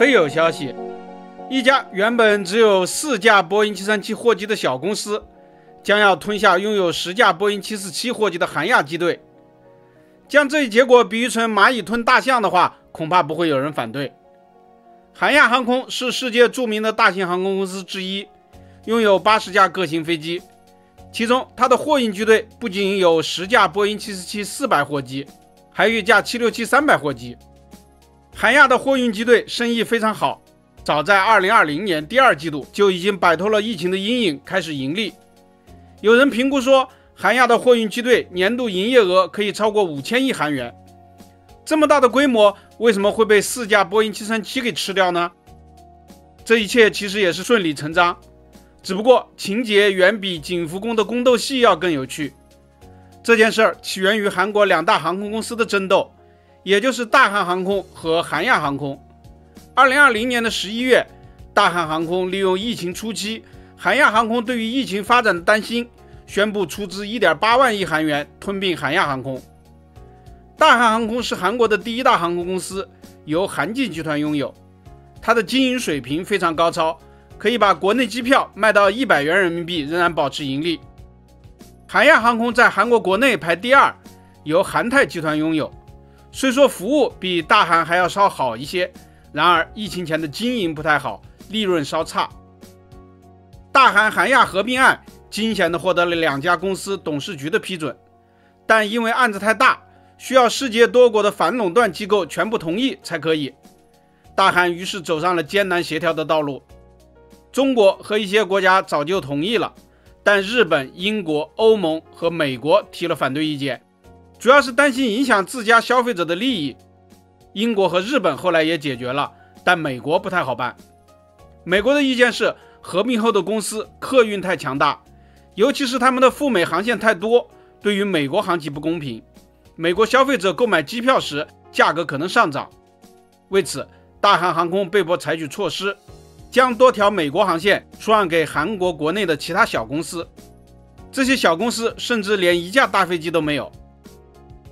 非有消息，一家原本只有4架波音737货机的小公司，将要吞下拥有10架波音747货机的韩亚机队。将这一结果比喻成蚂蚁吞大象的话，恐怕不会有人反对。韩亚航空是世界著名的大型航空公司之一，拥有80架各型飞机，其中它的货运机队不仅有10架波音747-400货机，还有1架767-300货机。韩亚的货运机队生意非常好，早在2020年第2季度就已经摆脱了疫情的阴影，开始盈利。有人评估说，韩亚的货运机队年度营业额可以超过5000亿韩元。这么大的规模，为什么会被4架波音737给吃掉呢？这一切其实也是顺理成章，只不过情节远比景福宫的宫斗戏要更有趣。这件事起源于韩国2大航空公司的争斗，也就是大韩航空和韩亚航空。2020年的11月，大韩航空利用疫情初期韩亚航空对于疫情发展的担心，宣布出资 1.8 万亿韩元吞并韩亚航空。大韩航空是韩国的第1大航空公司，由韩进集团拥有，它的经营水平非常高超，可以把国内机票卖到100元人民币仍然保持盈利。韩亚航空在韩国国内排第2，由韩泰集团拥有，虽说服务比大韩还要稍好一些，然而疫情前的经营不太好，利润稍差。大韩韩亚合并案惊险地获得了2家公司董事局的批准，但因为案子太大，需要世界多国的反垄断机构全部同意才可以。大韩于是走上了艰难协调的道路。中国和一些国家早就同意了，但日本、英国、欧盟和美国提了反对意见，主要是担心影响自家消费者的利益。英国和日本后来也解决了，但美国不太好办。美国的意见是，合并后的公司客运太强大，尤其是他们的赴美航线太多，对于美国航企不公平。美国消费者购买机票时价格可能上涨。为此，大韩航空被迫采取措施，将多条美国航线出让给韩国国内的其他小公司。这些小公司甚至连1架大飞机都没有。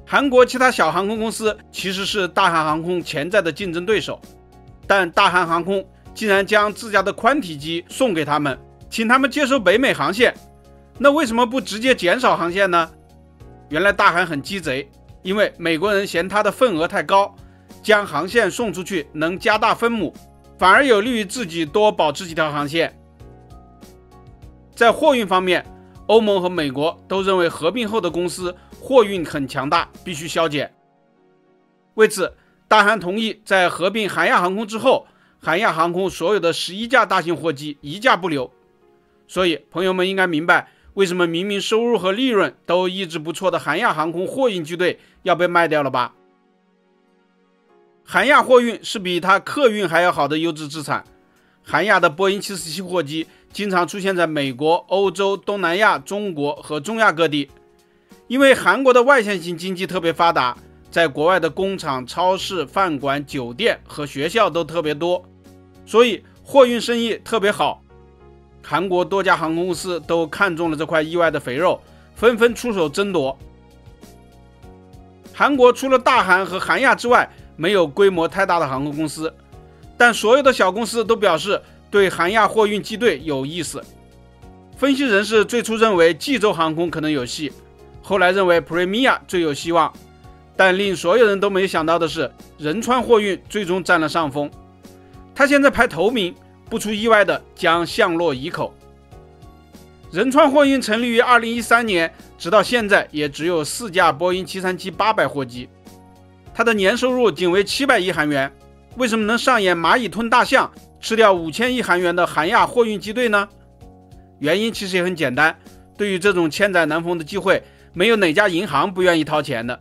韩国其他小航空公司其实是大韩航空潜在的竞争对手，但大韩航空竟然将自家的宽体机送给他们，请他们接收北美航线。那为什么不直接减少航线呢？原来大韩很鸡贼，因为美国人嫌它的份额太高，将航线送出去能加大分母，反而有利于自己多保持几条航线。在货运方面，欧盟和美国都认为合并后的公司货运很强大，必须削减。为此，大韩同意在合并韩亚航空之后，韩亚航空所有的11架大型货机1架不留。所以朋友们应该明白，为什么明明收入和利润都一直不错的韩亚航空货运机队要被卖掉了吧？韩亚货运是比它客运还要好的优质资产。韩亚的波音747货机经常出现在美国、欧洲、东南亚、中国和中亚各地。因为韩国的外线型经济特别发达，在国外的工厂、超市、饭馆、酒店和学校都特别多，所以货运生意特别好。韩国多家航空公司都看中了这块意外的肥肉，纷纷出手争夺。韩国除了大韩和韩亚之外，没有规模太大的航空公司，但所有的小公司都表示对韩亚货运机队有意思。分析人士最初认为济州航空可能有戏，后来认为 Premier 最有希望，但令所有人都没想到的是，仁川货运最终占了上风。他现在排头名，不出意外的将相落乙口。仁川货运成立于2013年，直到现在也只有4架波音737-800货机，它的年收入仅为700亿韩元，为什么能上演蚂蚁吞大象，吃掉5000亿韩元的韩亚货运机队呢？原因其实也很简单，对于这种千载难逢的机会，没有哪家银行不愿意掏钱的。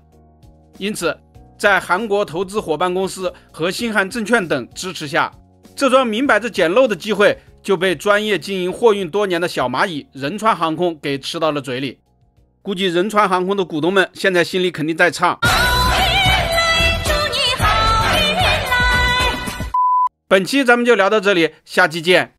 因此，在韩国投资伙伴公司和新汉证券等支持下，这桩明摆着捡漏的机会就被专业经营货运多年的小蚂蚁仁川航空给吃到了嘴里。估计仁川航空的股东们现在心里肯定在唱。本期咱们就聊到这里，下期见。